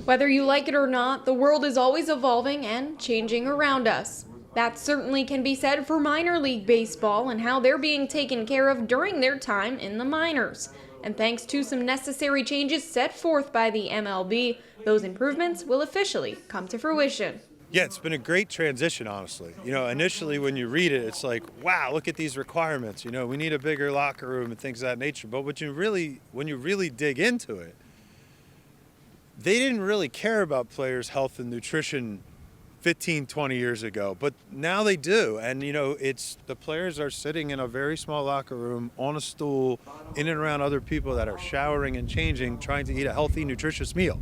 Whether you like it or not, the world is always evolving and changing around us. That certainly can be said for minor league baseball and how they're being taken care of during their time in the minors. And thanks to some necessary changes set forth by the MLB, those improvements will officially come to fruition. Yeah, it's been a great transition, honestly. Initially when you read it, it's like, wow, look at these requirements. We need a bigger locker room and things of that nature. But when you really dig into it, they didn't really care about players' health and nutrition 15, 20 years ago, but now they do. And, the players are sitting in a very small locker room on a stool in and around other people that are showering and changing, trying to eat a healthy, nutritious meal.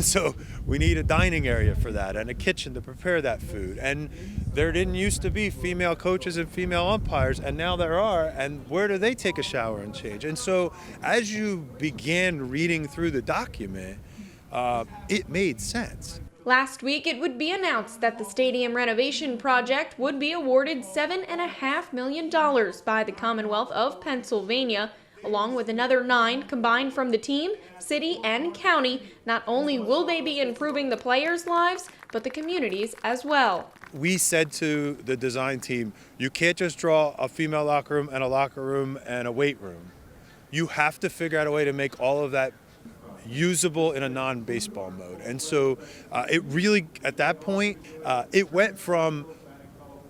So we need a dining area for that and a kitchen to prepare that food. And there didn't used to be female coaches and female umpires, and now there are. And where do they take a shower and change? And so as you began reading through the document, it made sense. Last week, it would be announced that the stadium renovation project would be awarded $7.5 million by the Commonwealth of Pennsylvania, along with another 9 combined from the team, city, and county. Not only will they be improving the players' lives, but the communities as well. We said to the design team, you can't just draw a female locker room and a weight room. You have to figure out a way to make all of that usable in a non-baseball mode. And so it really, at that point, it went from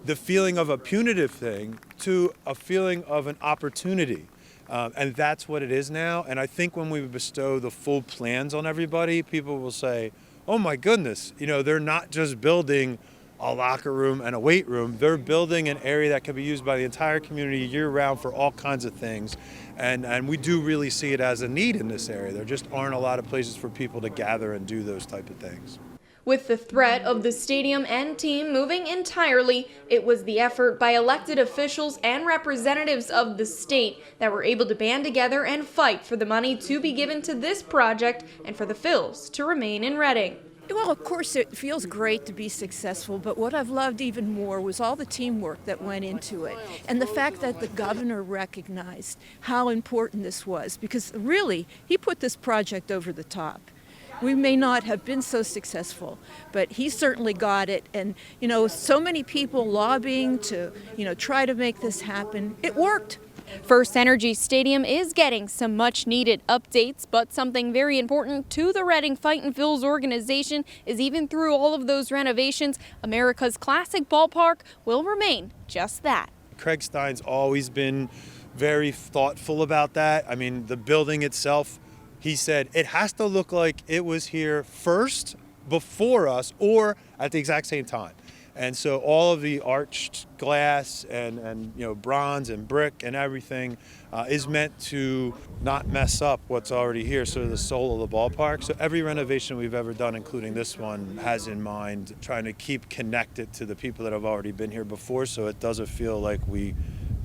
the feeling of a punitive thing to a feeling of an opportunity. And that's what it is now. And I think when we bestow the full plans on everybody, people will say, oh my goodness, they're not just building a locker room and a weight room. They're building an area that can be used by the entire community year-round for all kinds of things. And we do really see it as a need in this area. There just aren't a lot of places for people to gather and do those type of things. With the threat of the stadium and team moving entirely, it was the effort by elected officials and representatives of the state that were able to band together and fight for the money to be given to this project and for the Phils to remain in Reading. Well, of course, it feels great to be successful, but what I've loved even more was all the teamwork that went into it and the fact that the governor recognized how important this was, because really, he put this project over the top. We may not have been so successful, but he certainly got it. And, so many people lobbying to, try to make this happen. It worked. FirstEnergy Stadium is getting some much needed updates, but something very important to the Reading Fightin Phils organization is even through all of those renovations, America's classic ballpark will remain just that. Craig Stein's always been very thoughtful about that. I mean, the building itself, he said, it has to look like it was here first, before us, or at the exact same time. And so all of the arched glass and bronze and brick and everything is meant to not mess up what's already here, sort of the soul of the ballpark. So every renovation we've ever done, including this one, has in mind trying to keep connected to the people that have already been here before, so it doesn't feel like we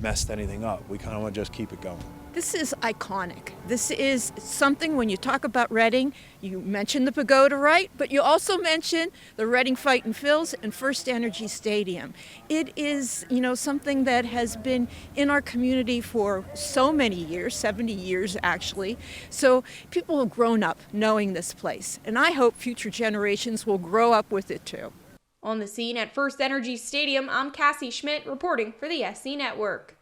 messed anything up. We kind of want to just keep it going. This is iconic. This is something, when you talk about Reading, you mention the pagoda, right? But you also mention the Reading Fightin Phils and FirstEnergy Stadium. It is, something that has been in our community for so many years, 70 years actually. So people have grown up knowing this place, and I hope future generations will grow up with it too. On the scene at FirstEnergy Stadium, I'm Cassie Schmidt reporting for the SC Network.